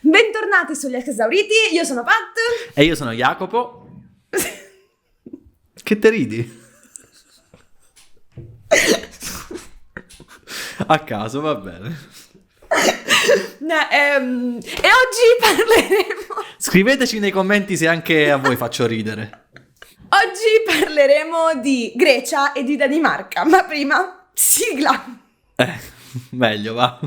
Bentornati sugli Ex Esauriti, io sono Pat. E io sono Jacopo. Che te ridi? A caso, va bene. E oggi parleremo... Scriveteci nei commenti se anche a voi faccio ridere. Oggi parleremo di Grecia e di Danimarca, ma prima, sigla! Meglio, va.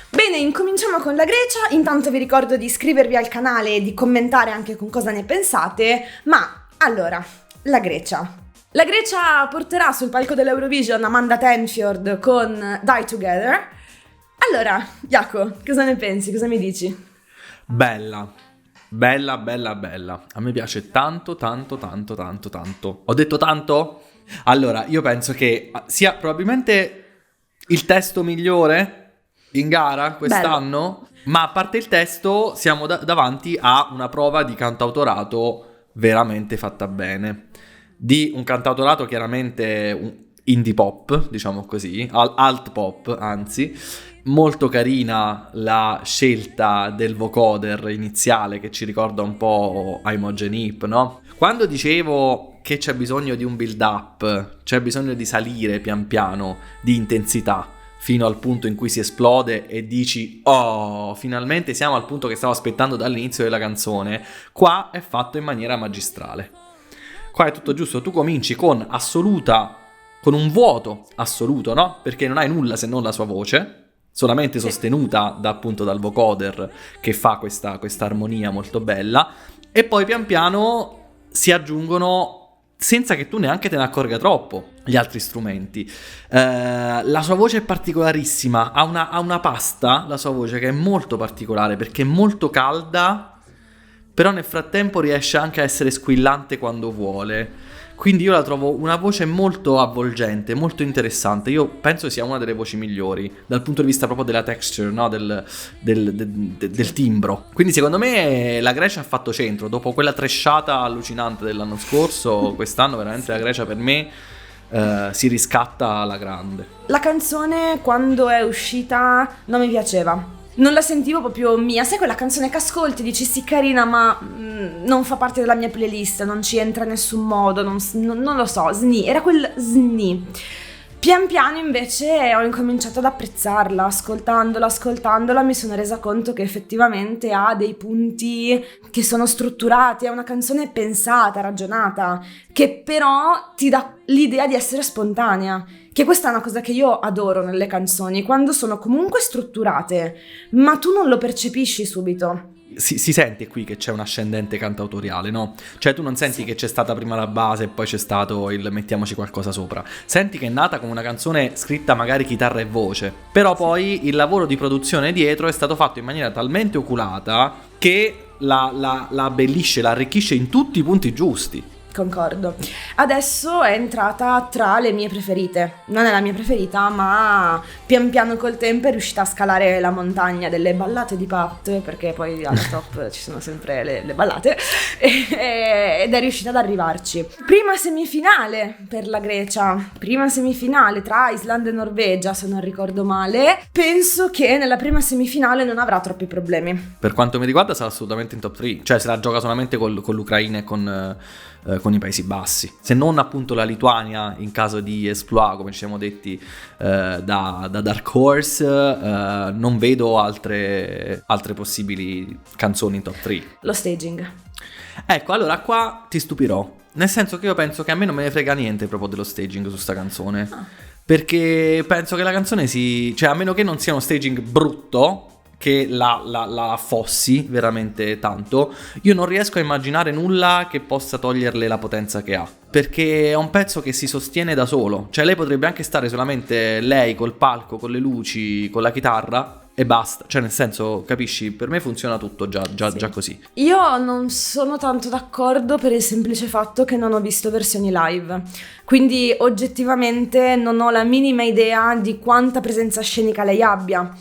Bene, incominciamo con la Grecia. Intanto vi ricordo di iscrivervi al canale e di commentare anche con cosa ne pensate. Ma, allora, la Grecia. La Grecia porterà sul palco dell'Eurovision Amanda Tenfjord con Die Together. Allora, Jaco, cosa ne pensi? Cosa mi dici? Bella. A me piace tanto. Ho detto tanto? Allora, io penso che sia probabilmente il testo migliore in gara quest'anno, ma a parte il testo siamo davanti a una prova di cantautorato veramente fatta bene, di un cantautorato chiaramente indie pop, diciamo così, alt pop anzi, molto carina la scelta del vocoder iniziale che ci ricorda un po' Imogen Heap, no? Quando dicevo che c'è bisogno di un build up, c'è bisogno di salire pian piano di intensità, fino al punto in cui si esplode e dici oh, finalmente siamo al punto che stavo aspettando dall'inizio della canzone. Qua è fatto in maniera magistrale. Qua è tutto giusto, tu cominci con un vuoto assoluto, no? Perché non hai nulla se non la sua voce, solamente sostenuta appunto dal vocoder che fa questa armonia molto bella, e poi pian piano si aggiungono, senza che tu neanche te ne accorga troppo, gli altri strumenti. La sua voce è particolarissima, ha una pasta, la sua voce, che è molto particolare perché è molto calda, però nel frattempo riesce anche a essere squillante quando vuole. Quindi io la trovo una voce molto avvolgente, molto interessante. Io penso sia una delle voci migliori dal punto di vista proprio della texture, no? del timbro. Quindi secondo me la Grecia ha fatto centro. Dopo quella tresciata allucinante dell'anno scorso, quest'anno veramente la Grecia per me si riscatta alla grande. La canzone quando è uscita non mi piaceva. Non la sentivo proprio mia. Sai quella canzone che ascolti, dici sì carina, ma non fa parte della mia playlist, non ci entra in nessun modo, non lo so, era quel sni. Pian piano invece ho incominciato ad apprezzarla, ascoltandola mi sono resa conto che effettivamente ha dei punti che sono strutturati, è una canzone pensata, ragionata, che però ti dà l'idea di essere spontanea, che questa è una cosa che io adoro nelle canzoni, quando sono comunque strutturate, ma tu non lo percepisci subito. Si sente qui che c'è un ascendente cantautoriale, no? Cioè tu non senti che c'è stata prima la base e poi c'è stato il mettiamoci qualcosa sopra. Senti che è nata come una canzone scritta magari chitarra e voce, però poi il lavoro di produzione dietro è stato fatto in maniera talmente oculata che la abbellisce, la arricchisce in tutti i punti giusti. Concordo. Adesso è entrata tra le mie preferite. Non è la mia preferita, ma pian piano col tempo è riuscita a scalare la montagna delle ballate di Pat, perché poi alla top ci sono sempre le ballate, ed è riuscita ad arrivarci. Prima semifinale per la Grecia, prima semifinale tra Islanda e Norvegia, se non ricordo male. Penso che nella prima semifinale non avrà troppi problemi. Per quanto mi riguarda sarà assolutamente in top 3, cioè se la gioca solamente con l'Ucraina e con i Paesi Bassi, se non appunto la Lituania in caso di exploit, come ci siamo detti da Dark Horse. Non vedo altre possibili canzoni in top 3. Lo staging. Ecco, allora qua ti stupirò, nel senso che io penso che a me non me ne frega niente proprio dello staging su sta canzone, perché penso che la canzone cioè a meno che non sia uno staging brutto che la affossi veramente tanto, io non riesco a immaginare nulla che possa toglierle la potenza che ha, perché è un pezzo che si sostiene da solo. Cioè lei potrebbe anche stare solamente lei col palco, con le luci, con la chitarra e basta, cioè nel senso, capisci, per me funziona tutto già così. Io non sono tanto d'accordo per il semplice fatto che non ho visto versioni live, quindi oggettivamente non ho la minima idea di quanta presenza scenica lei abbia.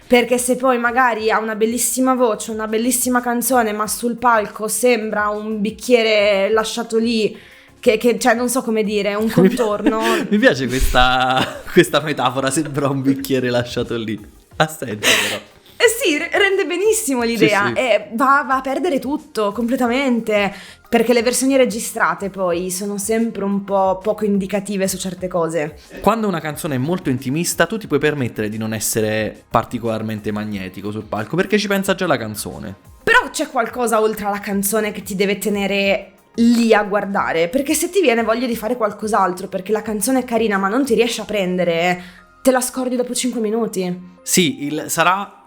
Perché se poi magari ha una bellissima voce, una bellissima canzone, ma sul palco sembra un bicchiere lasciato lì cioè non so come dire, un contorno. Mi piace questa metafora, sembra un bicchiere lasciato lì. Ha senso però. Sì, rende benissimo l'idea. Sì. E va a perdere tutto completamente, perché le versioni registrate poi sono sempre un po' poco indicative su certe cose. Quando una canzone è molto intimista, tu ti puoi permettere di non essere particolarmente magnetico sul palco, perché ci pensa già la canzone. Però c'è qualcosa oltre alla canzone che ti deve tenere lì a guardare, perché se ti viene voglia di fare qualcos'altro, perché la canzone è carina ma non ti riesci a prendere, te la scordi dopo 5 minuti. Sì, sarà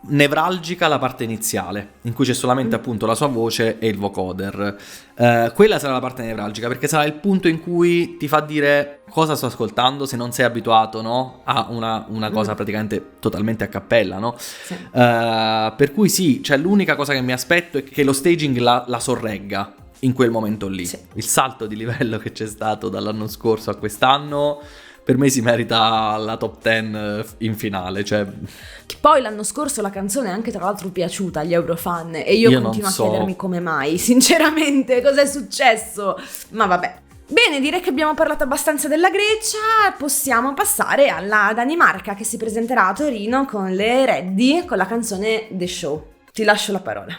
nevralgica la parte iniziale, in cui c'è solamente appunto la sua voce e il vocoder. Quella sarà la parte nevralgica, perché sarà il punto in cui ti fa dire cosa sto ascoltando, se non sei abituato, no? A una cosa praticamente totalmente a cappella, no? Sì. Per cui sì, cioè l'unica cosa che mi aspetto è che lo staging la sorregga in quel momento lì. Sì. Il salto di livello che c'è stato dall'anno scorso a quest'anno per me si merita la top 10 in finale, cioè. Poi l'anno scorso la canzone è anche tra l'altro piaciuta agli Eurofan e io continuo a chiedermi come mai, sinceramente, cosa è successo? Ma vabbè. Bene, direi che abbiamo parlato abbastanza della Grecia, possiamo passare alla Danimarca che si presenterà a Torino con le Reddy con la canzone The Show. Ti lascio la parola.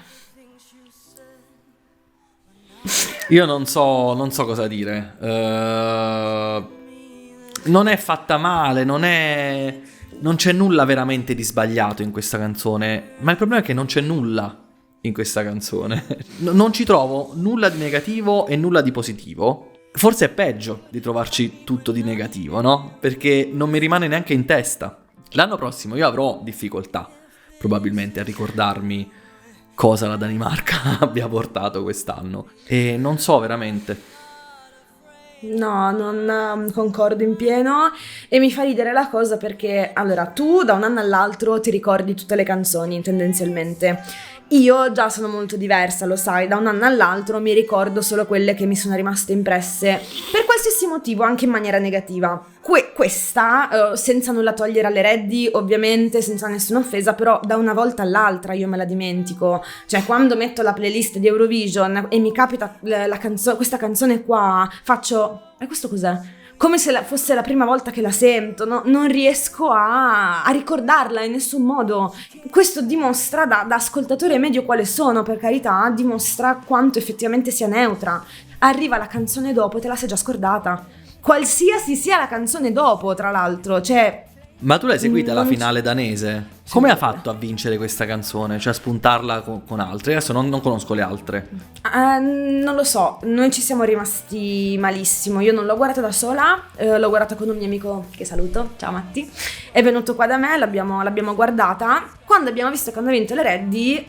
Io non so cosa dire. Non è fatta male, non c'è nulla veramente di sbagliato in questa canzone, ma il problema è che non c'è nulla in questa canzone. Non ci trovo nulla di negativo e nulla di positivo. Forse è peggio di trovarci tutto di negativo, no? Perché non mi rimane neanche in testa. L'anno prossimo io avrò difficoltà, probabilmente, a ricordarmi cosa la Danimarca abbia portato quest'anno. E non so veramente. No, non concordo in pieno e mi fa ridere la cosa perché, allora, tu da un anno all'altro ti ricordi tutte le canzoni tendenzialmente. Io già sono molto diversa, lo sai, da un anno all'altro mi ricordo solo quelle che mi sono rimaste impresse per qualsiasi motivo, anche in maniera negativa. Questa, senza nulla togliere alle Reddy, ovviamente, senza nessuna offesa, però da una volta all'altra io me la dimentico. Cioè, quando metto la playlist di Eurovision e mi capita questa canzone qua, faccio... E questo cos'è? Come se fosse la prima volta che la sento, no? Non riesco a ricordarla in nessun modo. Questo dimostra da ascoltatore medio quale sono, per carità, dimostra quanto effettivamente sia neutra. Arriva la canzone dopo e te la sei già scordata. Qualsiasi sia la canzone dopo, tra l'altro, cioè... Ma tu l'hai seguita la finale danese? Come Sì. ha fatto a vincere questa canzone? Cioè a spuntarla con altre? Adesso non conosco le altre. Non lo so, noi ci siamo rimasti malissimo. Io non l'ho guardata da sola, l'ho guardata con un mio amico che saluto, ciao Matti. È venuto qua da me, l'abbiamo guardata. Quando abbiamo visto che hanno vinto le Reddy,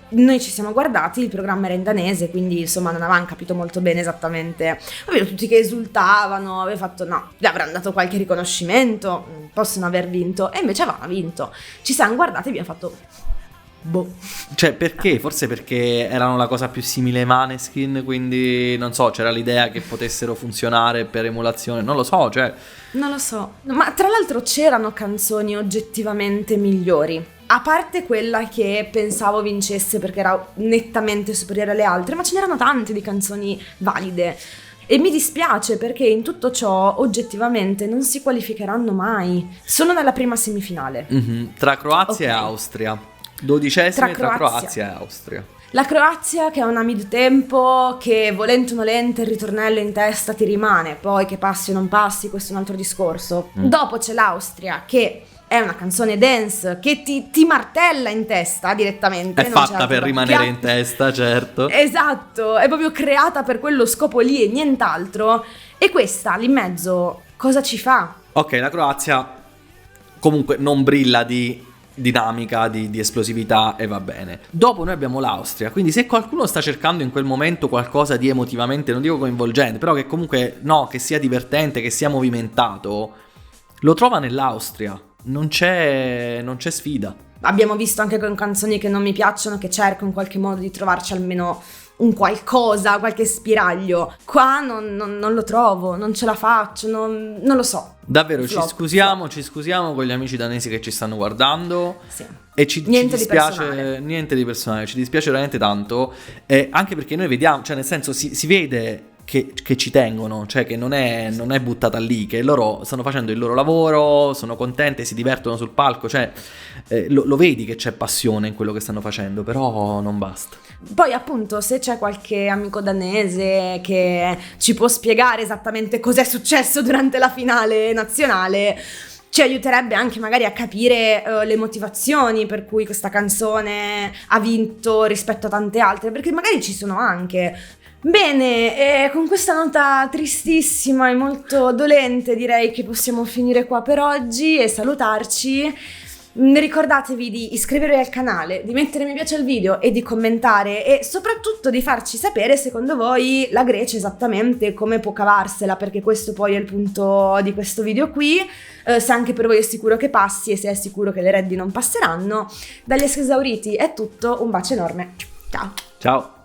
noi ci siamo guardati, il programma era in danese, quindi insomma non avevamo capito molto bene esattamente. Avevo tutti che esultavano, avevo fatto no, gli avranno dato qualche riconoscimento, possono aver vinto, e invece avevano vinto. Ci siamo guardati e abbiamo fatto... boh. Cioè perché? Forse perché erano la cosa più simile ai Maneskin, quindi non so, c'era l'idea che potessero funzionare per emulazione, non lo so, cioè... Non lo so, ma tra l'altro c'erano canzoni oggettivamente migliori. A parte quella che pensavo vincesse perché era nettamente superiore alle altre, ma ce n'erano tante di canzoni valide. E mi dispiace perché in tutto ciò oggettivamente non si qualificheranno mai. Sono nella prima semifinale. Tra Croazia e Ok. Austria. 12esime tra Croazia. Croazia e Austria. La Croazia che è una mid-tempo che volente o nolente il ritornello in testa ti rimane, poi che passi o non passi questo è un altro discorso. Dopo c'è l'Austria che è una canzone dance che ti martella in testa direttamente. È non c'è fatta altro per da- rimanere in testa, certo. Esatto, è proprio creata per quello scopo lì e nient'altro. E questa lì in mezzo cosa ci fa? Ok, la Croazia comunque non brilla di dinamica, di esplosività e va bene. Dopo noi abbiamo l'Austria, quindi se qualcuno sta cercando in quel momento qualcosa di emotivamente, non dico coinvolgente, però che comunque no, che sia divertente, che sia movimentato, lo trova nell'Austria. Non c'è sfida. Abbiamo visto anche con canzoni che non mi piacciono che cerco in qualche modo di trovarci almeno un qualcosa, qualche spiraglio. Qua non lo trovo, non ce la faccio, non lo so. Davvero, Flop, ci scusiamo con gli amici danesi che ci stanno guardando. Sì. E ci Niente di dispiace, personale. niente di personale, ci dispiace veramente tanto, anche perché noi vediamo, cioè nel senso si vede che ci tengono, cioè che non è buttata lì, che loro stanno facendo il loro lavoro, sono contente, si divertono sul palco, cioè lo vedi che c'è passione in quello che stanno facendo, però non basta. Poi appunto se c'è qualche amico danese che ci può spiegare esattamente cos'è successo durante la finale nazionale, ci aiuterebbe anche magari a capire le motivazioni per cui questa canzone ha vinto rispetto a tante altre, perché magari ci sono anche. Bene, con questa nota tristissima e molto dolente direi che possiamo finire qua per oggi e salutarci. Ricordatevi di iscrivervi al canale, di mettere mi piace al video e di commentare, e soprattutto di farci sapere secondo voi la Grecia esattamente come può cavarsela, perché questo poi è il punto di questo video qui, se anche per voi è sicuro che passi e se è sicuro che le reddi non passeranno. Dagli Esauriti è tutto, un bacio enorme, ciao! Ciao!